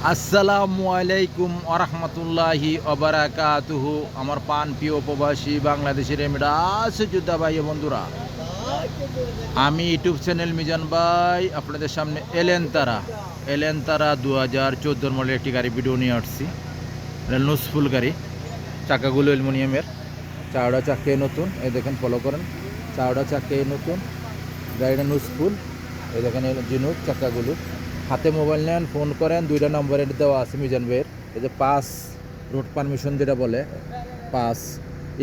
আসসালামু আলাইকুম আরহামতুল্লাহি অবরাকাতুহু। আমার পান প্রিয় প্রবাসী বাংলাদেশের এমরাস যোদ্ধা ভাই ও বন্ধুরা, আমি ইউটিউব চ্যানেল মিজান ভাই আপনাদের সামনে এলেন তারা 2014 মডেল একটি গাড়ি ভিডিও নিয়ে আসছি। নুসফুল গাড়ি, চাকাগুলো অ্যালুমিনিয়ামের, চাওড়া চাকে নতুন, এই দেখেন ফলো করেন, চাওড়া চাকে নতুন, গাড়িটা নুসফুল, এই দেখেন জিনুক চাকাগুলো। হাতে মোবাইল নেন, ফোন করেন, দুইটা নম্বরে দেওয়া আছে মিজান ভাইয়ের। এই যে পাস, রোড পারমিশন যেটা বলে পাস,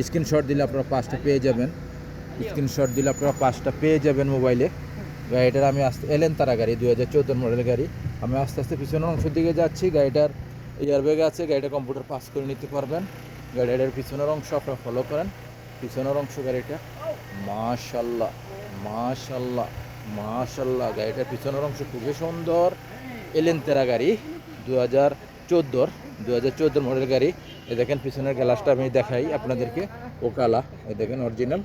স্ক্রিনশট দিলে আপনারা পাসটা পেয়ে যাবেন। স্ক্রিনশট দিলে আপনারা পাসটা পেয়ে যাবেন মোবাইলে। গাড়িটার আমি এলেনতারা গাড়ি 2014 মডেল গাড়ি। আমি আস্তে আস্তে পিছনের অংশের দিকে যাচ্ছি। গাড়িটার এয়ারব্যাগ আছে, গাড়িটা কম্পিউটার পাস করে নিতে পারবেন। গাড়িটার পিছনের অংশ আপনারা ফলো করেন, পিছনের অংশ গাড়িটা মাশাল্লাহ মাশাল্লাহ মাশাল্লাহ। গাড়িটার পিছনের অংশ খুবই সুন্দর। এলেনতেরা গাড়ি 2014 মডেল গাড়ি। এ দেখেন পিছনের গ্লাসটা আমি দেখাই আপনাদেরকে, ওকালা, এ দেখেন অরিজিনাল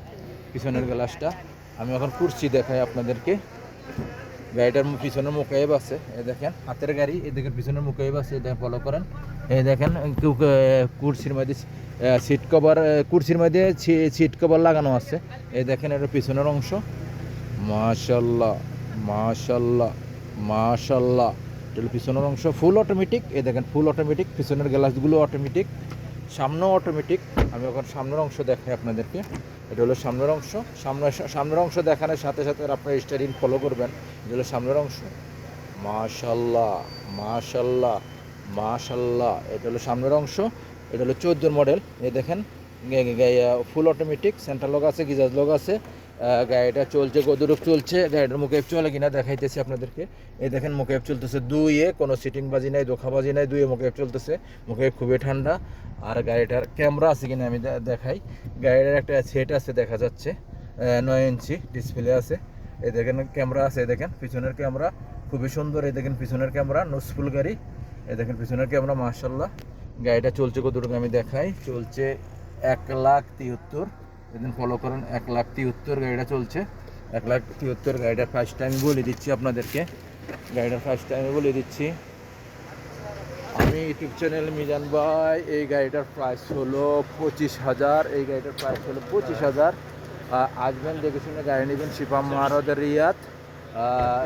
পিছনের গ্লাসটা। আমি এখন কুরসি দেখাই আপনাদেরকে। গাড়িটার পিছনের মুকাইব আছে, এ দেখেন হাতের গাড়ি, এ দেখেন পিছনের মুকাইব আছে, দেখেন ফলো করেন। এই দেখেন কুরসির মধ্যে সিট কভার, কুরসির মধ্যে সিট কভার লাগানো আছে। এই দেখেন এটা পিছনের অংশ মাশাল্লাহ মাশাল্লাহ মাশাল্লাহ। এটা পিছনের অংশ ফুল অটোমেটিক, এই দেখেন ফুল অটোমেটিক, পিছনের গ্লাসগুলো অটোমেটিক, সামনেও অটোমেটিক। আমি এখন সামনের অংশ দেখাই আপনাদেরকে। এটা হলো সামনের অংশ। সামনের অংশ দেখানোর সাথে সাথে আপনার স্টারিং ফলো করবেন। এটা হলো সামনের অংশ মাশাল্লাহ মাশাল্লাহ মাশাল্লাহ। এটা হলো সামনের অংশ। এটা হলো 14 মডেল। এই দেখেন ফুল অটোমেটিক, সেন্টার লক আছে, গিজাজ লক আছে। গাড়িটা চলছে, কতটুক চলছে, গাড়িটার মুকেব চলে কিনা দেখাইতেছি আপনাদেরকে। এই দেখেন মুকেব চলতেছে দুইয়ে, কোনো সিটিংবাজি নাই, ধোকাবাজি নাই, দুইয়ে মুকেব চলতেছে। মুকেব খুবই ঠান্ডা। আর গাড়িটার ক্যামেরা আছে কিনা আমি দেখাই। গাড়িটার একটা সেট আছে দেখা যাচ্ছে, 9 ইঞ্চি ডিসপ্লে আছে। এই দেখেন ক্যামেরা আছে, এই দেখেন পিছনের ক্যামেরা খুবই সুন্দর। এই দেখেন পিছনের ক্যামেরা, নুসফুল গাড়ি। এই দেখেন পিছনের ক্যামেরা মাশাল্লাহ। গাড়িটা চলছে কতটুকু আমি দেখাই। চলছে 1,73,000। এদিন ফলো করেন, 1,73,000 গাড়িটা চলছে, 1,73,000। গাড়িটার ফার্স্ট টাইম বলে দিচ্ছি আপনাদেরকে, গাড়িটার ফার্স্ট টাইমে বলে দিচ্ছি আমি ইউটিউব চ্যানেল মিজান ভাই। এই গাড়িটার প্রাইস হলো 25,000। এই গাড়িটার প্রাইস হলো 25,000। আসবেন, দেখে শুনে গাড়ি নেবেন, শিপাম মারদের রিয়াদ।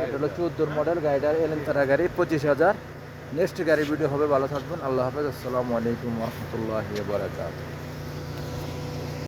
এটা হলো 14 মডেল গাড়িটার এলেনতারা গাড়ি, 25,000। নেক্সট গাড়ি ভিডিও হবে, ভালো থাকবেন, আল্লাহ হাফেজ, আসসালামু আলাইকুম রহমতুল্লাহি ওয়া বারাকাতুহু।